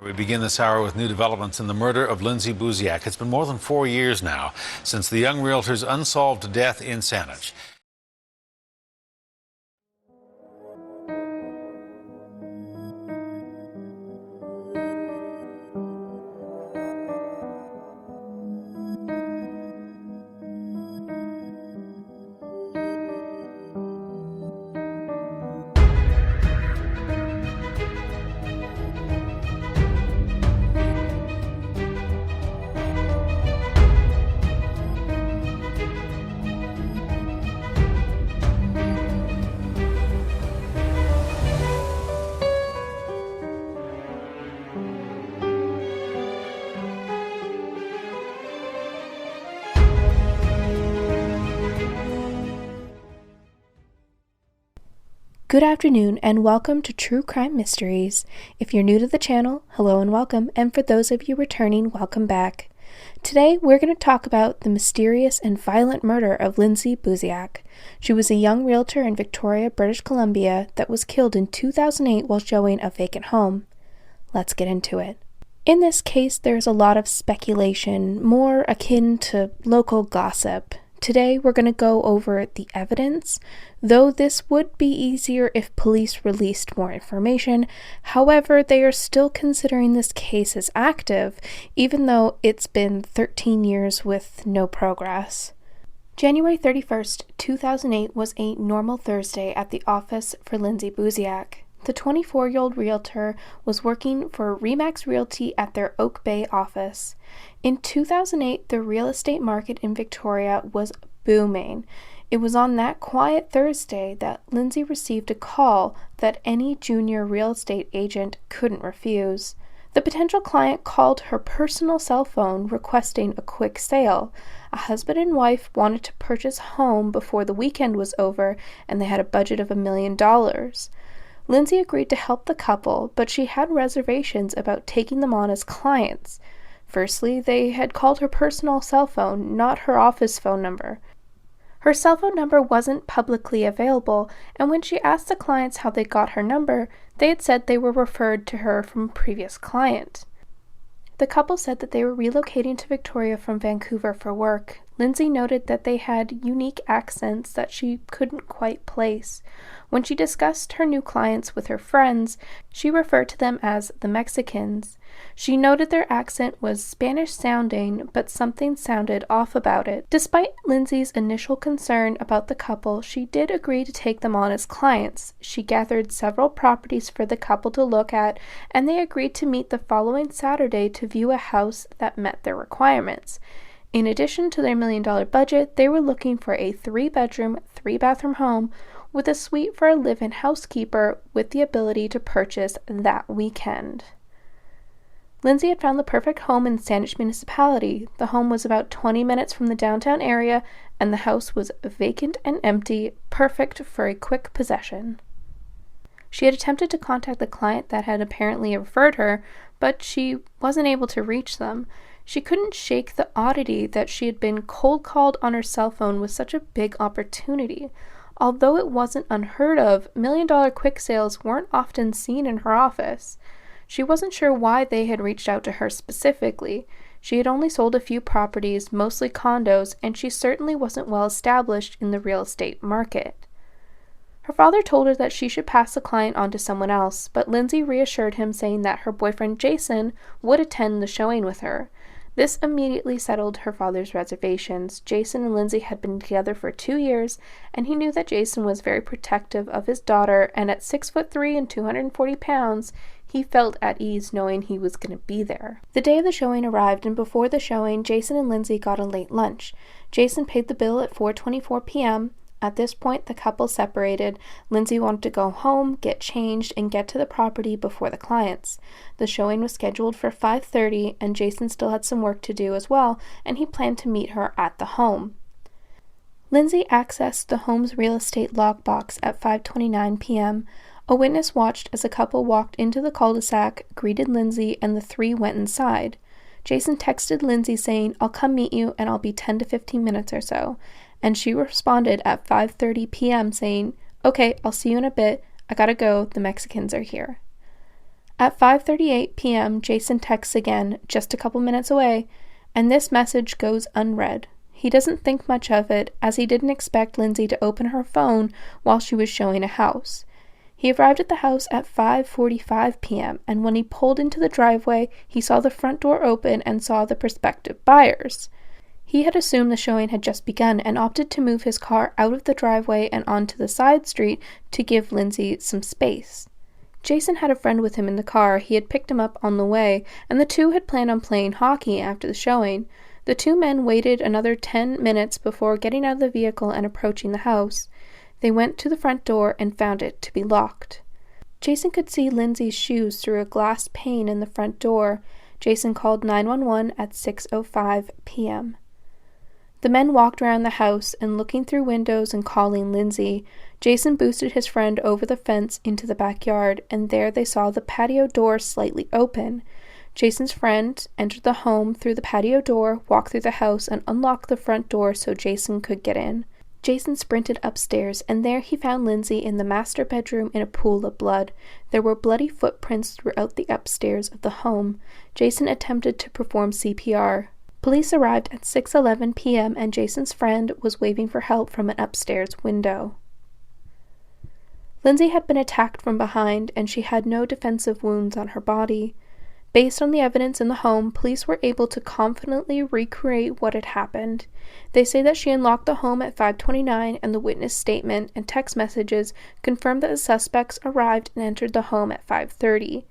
We begin this hour with new developments in the murder of Lindsay Buziak. It's been more than 4 years now since the young realtor's unsolved death in Saanich. Good afternoon and welcome to True Crime Mysteries. If you're new to the channel, hello and welcome, and for those of you returning, welcome back. Today we're going to talk about the mysterious and violent murder of Lindsay Buziak. She was a young realtor in Victoria, British Columbia that was killed in 2008 while showing a vacant home. Let's get into it. In this case, there's a lot of speculation, more akin to local gossip. Today, we're going to go over the evidence, though this would be easier if police released more information. However, they are still considering this case as active, even though it's been 13 years with no progress. January 31st, 2008 was a normal Thursday at the office for Lindsay Buziak. The 24-year-old realtor was working for Remax Realty at their Oak Bay office. In 2008, the real estate market in Victoria was booming. It was on that quiet Thursday that Lindsay received a call that any junior real estate agent couldn't refuse. The potential client called her personal cell phone requesting a quick sale. A husband and wife wanted to purchase a home before the weekend was over, and they had a budget of $1 million. Lindsay agreed to help the couple, but she had reservations about taking them on as clients. Firstly, they had called her personal cell phone, not her office phone number. Her cell phone number wasn't publicly available, and when she asked the clients how they got her number, they had said they were referred to her from a previous client. The couple said that they were relocating to Victoria from Vancouver for work. Lindsay noted that they had unique accents that she couldn't quite place. When she discussed her new clients with her friends, she referred to them as the Mexicans. She noted their accent was Spanish-sounding, but something sounded off about it. Despite Lindsay's initial concern about the couple, she did agree to take them on as clients. She gathered several properties for the couple to look at, and they agreed to meet the following Saturday to view a house that met their requirements. In addition to their $1 million budget, they were looking for a 3-bedroom, 3-bathroom home with a suite for a live-in housekeeper with the ability to purchase that weekend. Lindsay had found the perfect home in Saanich municipality. The home was about 20 minutes from the downtown area, and the house was vacant and empty, perfect for a quick possession. She had attempted to contact the client that had apparently referred her, but she wasn't able to reach them. She couldn't shake the oddity that she had been cold called on her cell phone with such a big opportunity. Although it wasn't unheard of, $1 million quick sales weren't often seen in her office. She wasn't sure why they had reached out to her specifically. She had only sold a few properties, mostly condos, and she certainly wasn't well established in the real estate market. Her father told her that she should pass the client on to someone else, but Lindsay reassured him, saying that her boyfriend Jason would attend the showing with her. This immediately settled her father's reservations. Jason and Lindsay had been together for 2 years, and he knew that Jason was very protective of his daughter, and at 6'3" and 240 pounds, he felt at ease knowing he was going to be there. The day of the showing arrived, and before the showing, Jason and Lindsay got a late lunch. Jason paid the bill at 4:24 p.m. At this point, the couple separated. Lindsay wanted to go home, get changed, and get to the property before the clients. The showing was scheduled for 5:30, and Jason still had some work to do as well, and he planned to meet her at the home. Lindsay accessed the home's real estate lockbox at 5:29 p.m. A witness watched as a couple walked into the cul-de-sac, greeted Lindsay, and the three went inside. Jason texted Lindsay saying, "I'll come meet you, and I'll be 10 to 15 minutes or so." And she responded at 5:30 p.m. saying, "Okay, I'll see you in a bit. I gotta go. The Mexicans are here." At 5:38 p.m., Jason texts again, just a couple minutes away, and this message goes unread. He doesn't think much of it, as he didn't expect Lindsay to open her phone while she was showing a house. He arrived at the house at 5:45 p.m., and when he pulled into the driveway, he saw the front door open and saw the prospective buyers. He had assumed the showing had just begun and opted to move his car out of the driveway and onto the side street to give Lindsay some space. Jason had a friend with him in the car. He had picked him up on the way, and the two had planned on playing hockey after the showing. The two men waited another 10 minutes before getting out of the vehicle and approaching the house. They went to the front door and found it to be locked. Jason could see Lindsay's shoes through a glass pane in the front door. Jason called 911 at 6:05 p.m. The men walked around the house and looking through windows and calling Lindsay. Jason boosted his friend over the fence into the backyard, and there they saw the patio door slightly open. Jason's friend entered the home through the patio door, walked through the house, and unlocked the front door so Jason could get in. Jason sprinted upstairs, and there he found Lindsay in the master bedroom in a pool of blood. There were bloody footprints throughout the upstairs of the home. Jason attempted to perform CPR. Police arrived at 6:11 p.m. and Jason's friend was waving for help from an upstairs window. Lindsay had been attacked from behind, and she had no defensive wounds on her body. Based on the evidence in the home, police were able to confidently recreate what had happened. They say that she unlocked the home at 5:29, and the witness statement and text messages confirmed that the suspects arrived and entered the home at 5:30.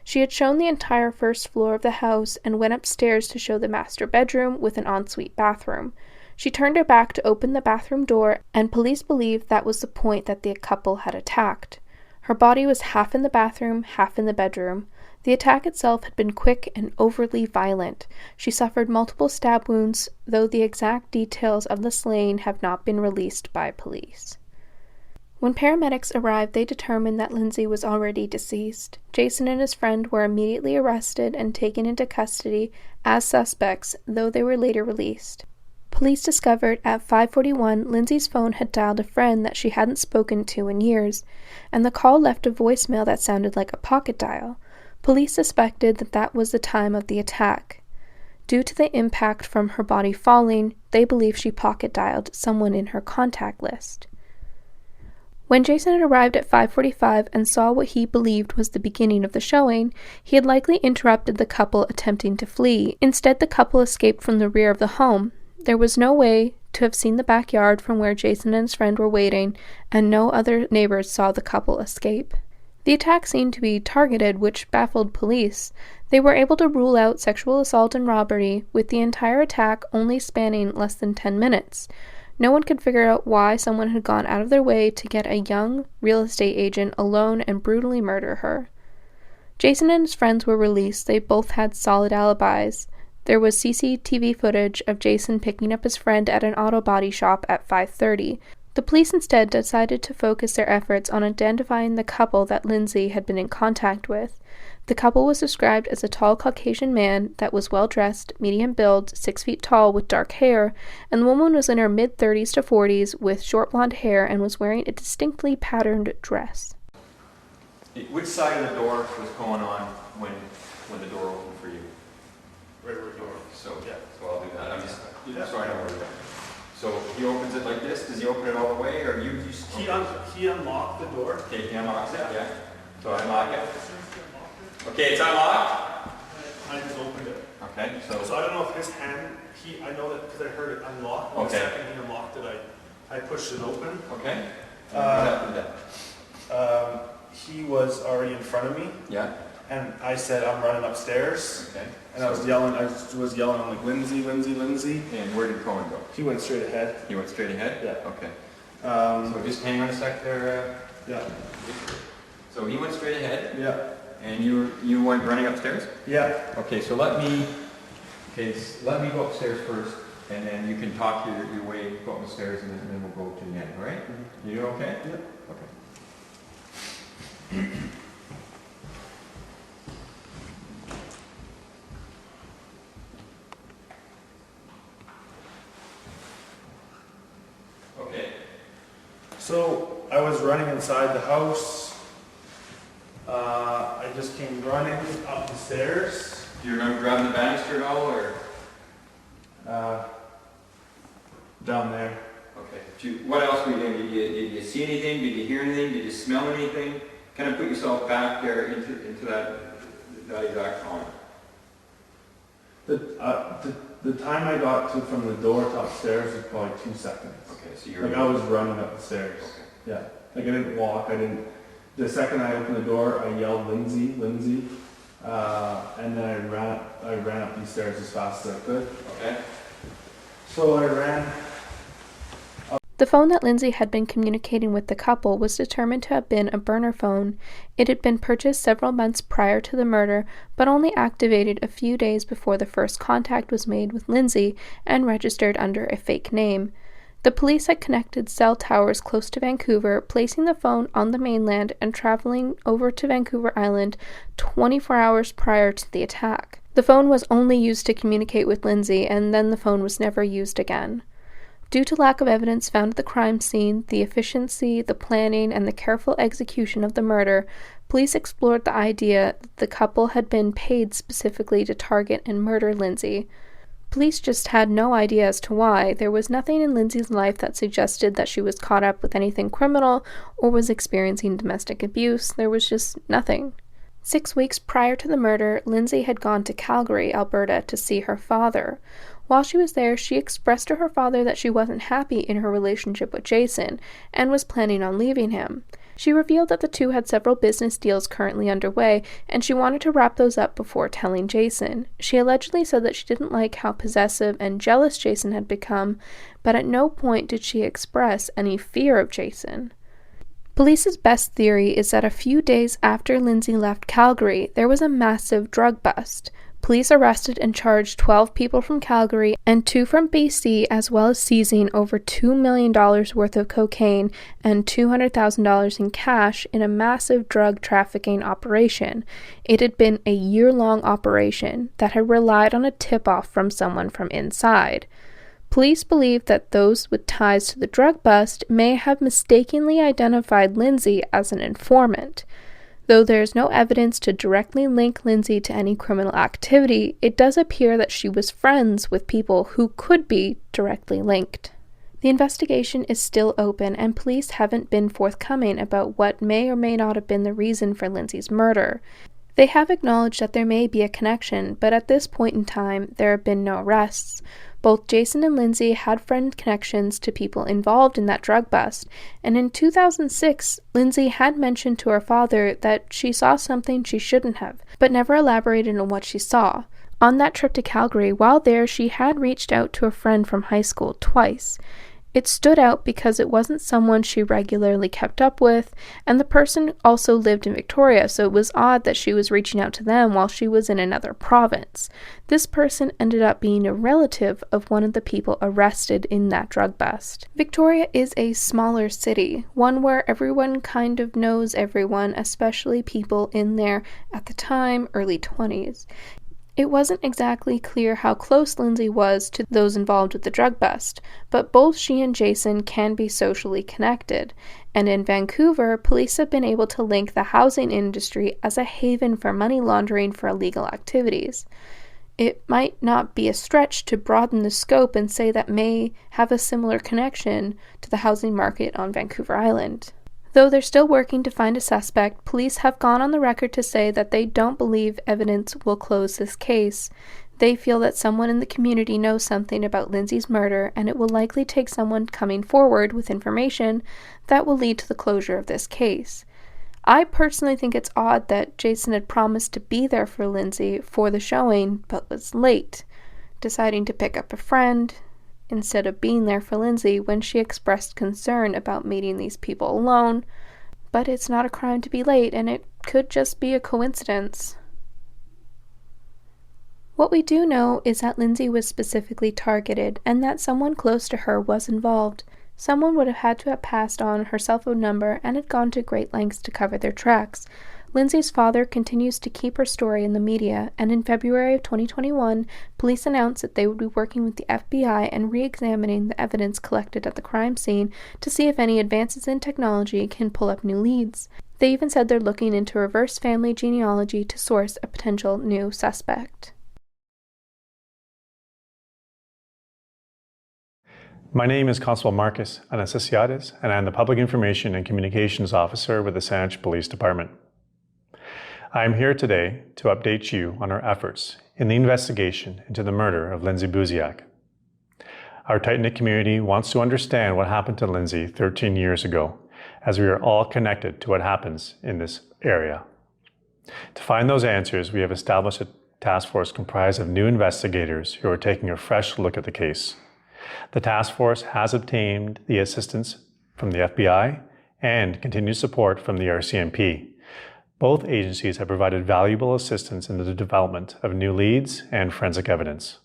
She had shown the entire first floor of the house and went upstairs to show the master bedroom with an ensuite bathroom. She turned her back to open the bathroom door, and police believed that was the point that the couple had attacked. Her body was half in the bathroom, half in the bedroom. The attack itself had been quick and overly violent. She suffered multiple stab wounds, though the exact details of the slaying have not been released by police. When paramedics arrived, they determined that Lindsay was already deceased. Jason and his friend were immediately arrested and taken into custody as suspects, though they were later released. Police discovered at 5:41 Lindsay's phone had dialed a friend that she hadn't spoken to in years, and the call left a voicemail that sounded like a pocket dial. Police suspected that that was the time of the attack. Due to the impact from her body falling, they believe she pocket dialed someone in her contact list. When Jason had arrived at 5:45 and saw what he believed was the beginning of the showing, he had likely interrupted the couple attempting to flee. Instead, the couple escaped from the rear of the home. There was no way to have seen the backyard from where Jason and his friend were waiting, and no other neighbors saw the couple escape. The attack seemed to be targeted, which baffled police. They were able to rule out sexual assault and robbery, with the entire attack only spanning less than 10 minutes. No one could figure out why someone had gone out of their way to get a young real estate agent alone and brutally murder her. Jason and his friends were released. They both had solid alibis. There was CCTV footage of Jason picking up his friend at an auto body shop at 5:30. The police instead decided to focus their efforts on identifying the couple that Lindsay had been in contact with. The couple was described as a tall Caucasian man that was well-dressed, medium build, 6 feet tall with dark hair, and the woman was in her mid-30s to 40s with short blonde hair and was wearing a distinctly patterned dress. Which side of the door was going on when the door opened for you? Right where the door. So I'll do that. So I know where we're going. So he opens it like this. Does he open it all the way, or you just? He unlocked the door. Okay, he unlocks it. Yeah. So I unlock it. Okay, it's unlocked. I just opened it. Okay. So I don't know if his hand. I know that because I heard it unlock. Okay. The second he unlocked it, I pushed it open. Okay. He was already in front of me. Yeah. And I said, I'm running upstairs. Okay. And I was yelling. I'm like, Lindsay, Lindsay, Lindsay. And where did Cohen go? He went straight ahead. He went straight ahead. Yeah. Okay. So just hang on a sec there. Yeah. So he went straight ahead. Yeah. And you went running upstairs? Yeah. Okay, so let me go upstairs first, and then you can talk your way, go up the stairs, and then we'll go to the end, all right? Mm-hmm. You okay? Yeah. Okay. Okay. So I was running inside the house. I just came running up the stairs. Do you remember grabbing the banister at all, or? Down there. Okay. What else were you doing? Did you see anything? Did you hear anything? Did you smell anything? Kind of put yourself back there into that exact time. The time I got from the door to upstairs was probably 2 seconds. Okay, so you're... Like I was running up the stairs. Okay. Yeah. Like I didn't walk, the second I opened the door, I yelled, Lindsay. And then I ran up these stairs as fast as I could. Okay. So I ran. The phone that Lindsay had been communicating with the couple was determined to have been a burner phone. It had been purchased several months prior to the murder, but only activated a few days before the first contact was made with Lindsay and registered under a fake name. The police had connected cell towers close to Vancouver, placing the phone on the mainland and traveling over to Vancouver Island 24 hours prior to the attack. The phone was only used to communicate with Lindsay, and then the phone was never used again. Due to lack of evidence found at the crime scene, the efficiency, the planning, and the careful execution of the murder, police explored the idea that the couple had been paid specifically to target and murder Lindsay. Police just had no idea as to why. There was nothing in Lindsay's life that suggested that she was caught up with anything criminal or was experiencing domestic abuse. There was just nothing. 6 weeks prior to the murder, Lindsay had gone to Calgary, Alberta, to see her father. While she was there, she expressed to her father that she wasn't happy in her relationship with Jason and was planning on leaving him. She revealed that the two had several business deals currently underway, and she wanted to wrap those up before telling Jason. She allegedly said that she didn't like how possessive and jealous Jason had become, but at no point did she express any fear of Jason. Police's best theory is that a few days after Lindsay left Calgary, there was a massive drug bust. Police arrested and charged 12 people from Calgary and 2 from BC, as well as seizing over $2 million worth of cocaine and $200,000 in cash in a massive drug trafficking operation. It had been a year-long operation that had relied on a tip-off from someone from inside. Police believe that those with ties to the drug bust may have mistakenly identified Lindsay as an informant. Though there is no evidence to directly link Lindsay to any criminal activity, it does appear that she was friends with people who could be directly linked. The investigation is still open, and police haven't been forthcoming about what may or may not have been the reason for Lindsay's murder. They have acknowledged that there may be a connection, but at this point in time, there have been no arrests. Both Jason and Lindsay had friend connections to people involved in that drug bust, and in 2006, Lindsay had mentioned to her father that she saw something she shouldn't have, but never elaborated on what she saw. On that trip to Calgary, while there, she had reached out to a friend from high school twice. It stood out because it wasn't someone she regularly kept up with, and the person also lived in Victoria, so it was odd that she was reaching out to them while she was in another province. This person ended up being a relative of one of the people arrested in that drug bust. Victoria is a smaller city, one where everyone kind of knows everyone, especially people in their, at the time, early 20s. It wasn't exactly clear how close Lindsay was to those involved with the drug bust, but both she and Jason can be socially connected, and in Vancouver, police have been able to link the housing industry as a haven for money laundering for illegal activities. It might not be a stretch to broaden the scope and say that may have a similar connection to the housing market on Vancouver Island. Though they're still working to find a suspect, police have gone on the record to say that they don't believe evidence will close this case. They feel that someone in the community knows something about Lindsay's murder, and it will likely take someone coming forward with information that will lead to the closure of this case. I personally think it's odd that Jason had promised to be there for Lindsay for the showing, but was late, deciding to pick up a friend instead of being there for Lindsay when she expressed concern about meeting these people alone. But it's not a crime to be late, and it could just be a coincidence. What we do know is that Lindsay was specifically targeted, and that someone close to her was involved. Someone would have had to have passed on her cell phone number and had gone to great lengths to cover their tracks. Lindsay's father continues to keep her story in the media, and in February of 2021, police announced that they would be working with the FBI and re-examining the evidence collected at the crime scene to see if any advances in technology can pull up new leads. They even said they're looking into reverse family genealogy to source a potential new suspect. My name is Constable Marcus Anastasiades, and I am the Public Information and Communications Officer with the Saanich Police Department. I am here today to update you on our efforts in the investigation into the murder of Lindsay Buziak. Our tight-knit community wants to understand what happened to Lindsay 13 years ago, as we are all connected to what happens in this area. To find those answers, we have established a task force comprised of new investigators who are taking a fresh look at the case. The task force has obtained the assistance from the FBI and continued support from the RCMP. Both agencies have provided valuable assistance in the development of new leads and forensic evidence.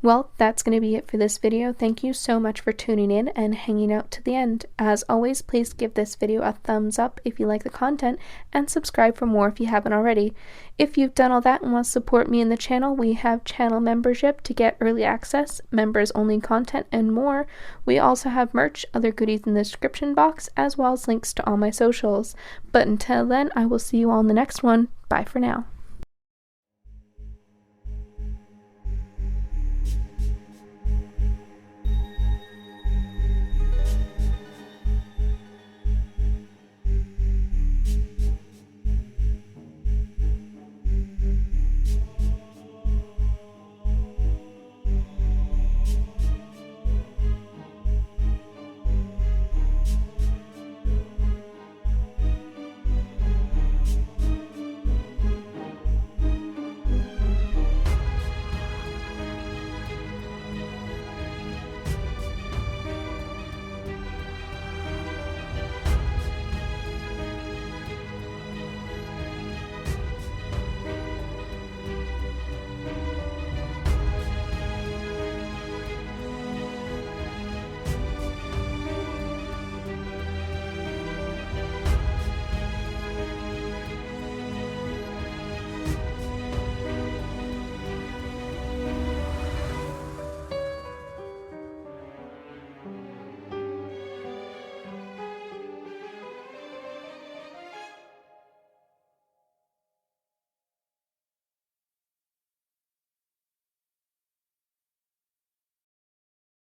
Well, that's going to be it for this video. Thank you so much for tuning in and hanging out to the end. As always, please give this video a thumbs up if you like the content and subscribe for more if you haven't already. If you've done all that and want to support me in the channel, we have channel membership to get early access, members only content, and more. We also have merch, other goodies in the description box, as well as links to all my socials. But until then, I will see you all in the next one. Bye for now.